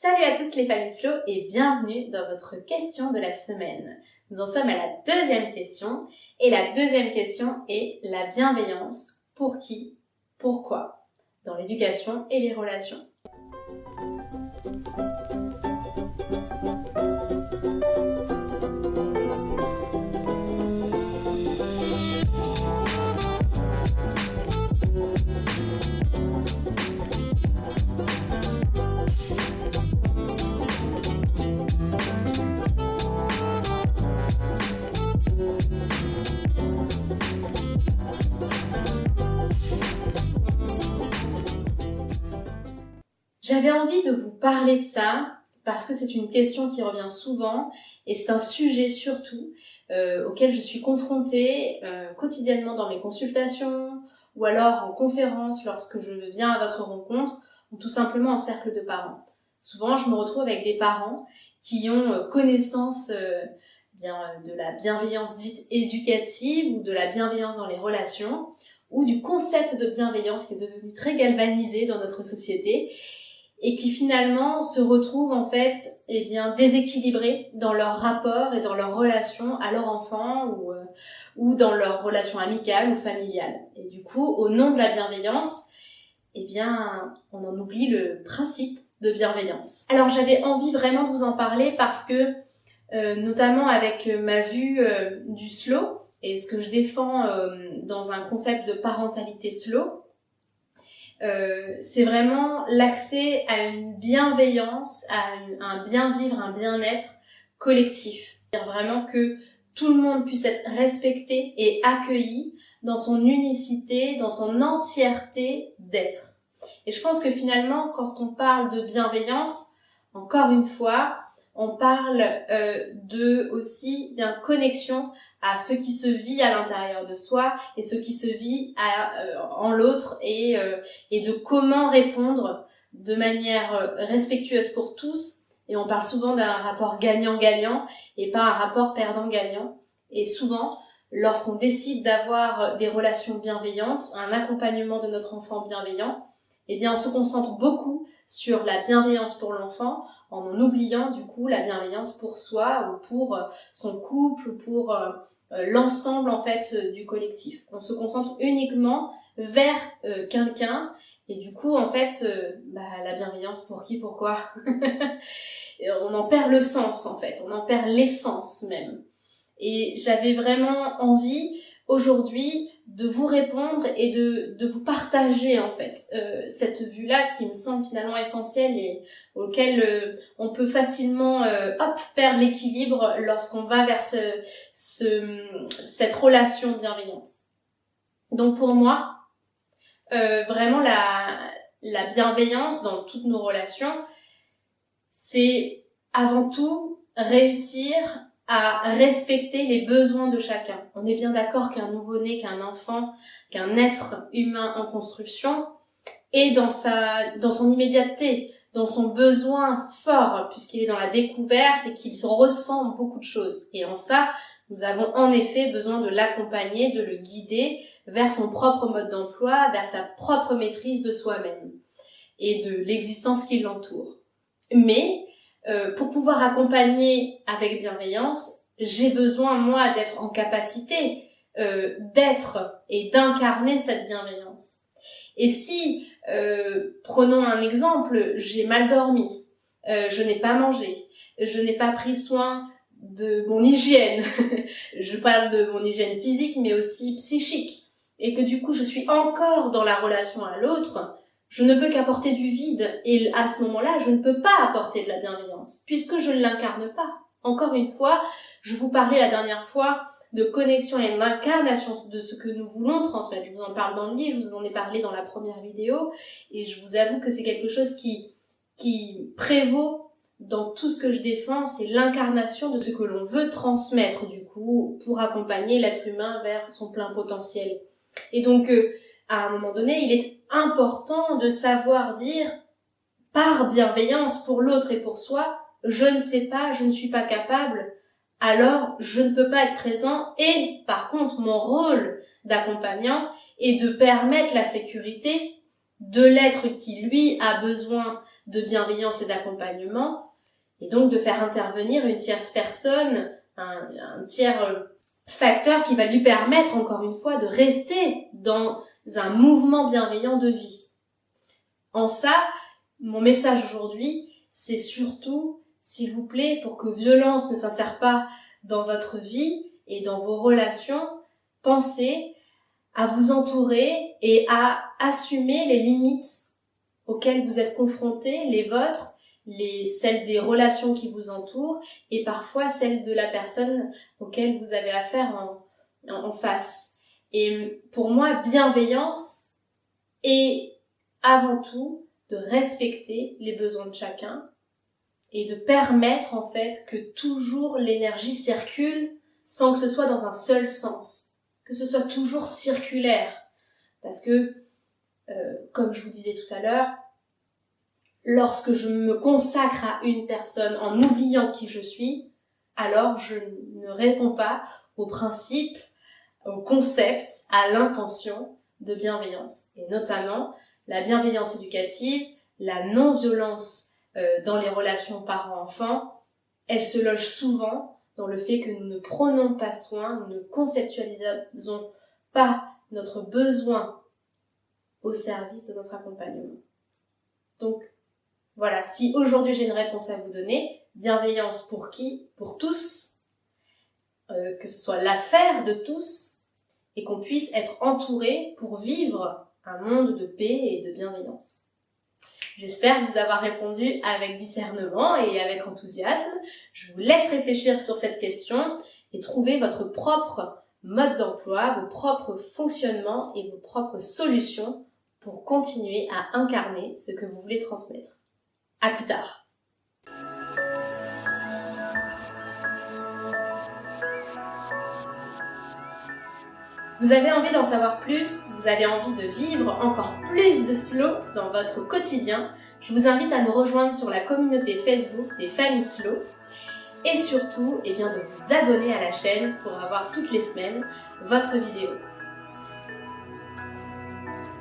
Salut à tous les familles slow et bienvenue dans votre question de la semaine. Nous en sommes à la deuxième question et la deuxième question est la bienveillance. Pour qui? Pourquoi? Dans l'éducation et les relations. J'avais envie de vous parler de ça parce que c'est une question qui revient souvent et c'est un sujet surtout auquel je suis confrontée quotidiennement dans mes consultations ou alors en conférence lorsque je viens à votre rencontre ou tout simplement en cercle de parents. Souvent, je me retrouve avec des parents qui ont connaissance de la bienveillance dite éducative ou de la bienveillance dans les relations ou du concept de bienveillance qui est devenu très galvanisé dans notre société et qui finalement se retrouvent en fait déséquilibrés dans leur rapport et dans leur relation à leur enfant ou dans leur relation amicale ou familiale. Et du coup, au nom de la bienveillance, on en oublie le principe de bienveillance. Alors j'avais envie vraiment de vous en parler parce que notamment avec ma vue du slow et ce que je défends dans un concept de parentalité slow, c'est vraiment l'accès à une bienveillance, à un bien vivre, un bien-être collectif. C'est-à-dire vraiment que tout le monde puisse être respecté et accueilli dans son unicité, dans son entièreté d'être. Et je pense que finalement, quand on parle de bienveillance, encore une fois, on parle aussi d'une connexion à ce qui se vit à l'intérieur de soi et ce qui se vit en l'autre et de comment répondre de manière respectueuse pour tous. Et on parle souvent d'un rapport gagnant-gagnant et pas un rapport perdant-gagnant. Et souvent, lorsqu'on décide d'avoir des relations bienveillantes, un accompagnement de notre enfant bienveillant, on se concentre beaucoup sur la bienveillance pour l'enfant en oubliant du coup la bienveillance pour soi ou pour son couple ou pour l'ensemble en fait du collectif. On se concentre uniquement vers quelqu'un et du coup en fait la bienveillance pour qui, pourquoi on en perd le sens en fait, on en perd l'essence même. Et j'avais vraiment envie aujourd'hui de vous répondre et de vous partager en fait cette vue-là qui me semble finalement essentielle et auquel on peut facilement perdre l'équilibre lorsqu'on va vers cette relation bienveillante. Donc pour moi, vraiment la bienveillance dans toutes nos relations, c'est avant tout réussir à respecter les besoins de chacun. On est bien d'accord qu'un nouveau-né, qu'un enfant, qu'un être humain en construction est dans son immédiateté, dans son besoin fort, puisqu'il est dans la découverte et qu'il ressent beaucoup de choses. Et en ça, nous avons en effet besoin de l'accompagner, de le guider vers son propre mode d'emploi, vers sa propre maîtrise de soi-même et de l'existence qui l'entoure. Mais pour pouvoir accompagner avec bienveillance, j'ai besoin, moi, d'être en capacité d'être et d'incarner cette bienveillance. Et si, prenons un exemple, j'ai mal dormi, je n'ai pas mangé, je n'ai pas pris soin de mon hygiène, je parle de mon hygiène physique mais aussi psychique, et que du coup je suis encore dans la relation à l'autre, je ne peux qu'apporter du vide, et à ce moment-là, je ne peux pas apporter de la bienveillance, puisque je ne l'incarne pas. Encore une fois, je vous parlais la dernière fois de connexion et d'incarnation de ce que nous voulons transmettre. Je vous en parle dans le livre, je vous en ai parlé dans la première vidéo, et je vous avoue que c'est quelque chose qui prévaut dans tout ce que je défends, c'est l'incarnation de ce que l'on veut transmettre, du coup, pour accompagner l'être humain vers son plein potentiel. Et donc, à un moment donné, il est important de savoir dire, par bienveillance pour l'autre et pour soi, je ne sais pas, je ne suis pas capable, alors je ne peux pas être présent et par contre mon rôle d'accompagnant est de permettre la sécurité de l'être qui lui a besoin de bienveillance et d'accompagnement, et donc de faire intervenir une tierce personne, un tiers facteur qui va lui permettre, encore une fois, de rester dans un mouvement bienveillant de vie. En ça, mon message aujourd'hui, c'est surtout, s'il vous plaît, pour que violence ne s'insère pas dans votre vie et dans vos relations, pensez à vous entourer et à assumer les limites auxquelles vous êtes confrontés, les vôtres, celles des relations qui vous entourent et parfois celles de la personne auquel vous avez affaire en face. Et pour moi, bienveillance est avant tout de respecter les besoins de chacun et de permettre en fait que toujours l'énergie circule sans que ce soit dans un seul sens, que ce soit toujours circulaire. Parce que, comme je vous disais tout à l'heure, lorsque je me consacre à une personne en oubliant qui je suis, alors je ne réponds pas au principe, au concept, à l'intention de bienveillance. Et notamment, la bienveillance éducative, la non-violence dans les relations parents-enfants, elle se loge souvent dans le fait que nous ne prenons pas soin, nous ne conceptualisons pas notre besoin au service de notre accompagnement. Donc, voilà, si aujourd'hui j'ai une réponse à vous donner, bienveillance pour qui? Pour tous, que ce soit l'affaire de tous, et qu'on puisse être entouré pour vivre un monde de paix et de bienveillance. J'espère vous avoir répondu avec discernement et avec enthousiasme. Je vous laisse réfléchir sur cette question et trouver votre propre mode d'emploi, vos propres fonctionnements et vos propres solutions pour continuer à incarner ce que vous voulez transmettre. À plus tard. Vous avez envie d'en savoir plus, vous avez envie de vivre encore plus de slow dans votre quotidien, je vous invite à nous rejoindre sur la communauté Facebook des familles slow et surtout de vous abonner à la chaîne pour avoir toutes les semaines votre vidéo.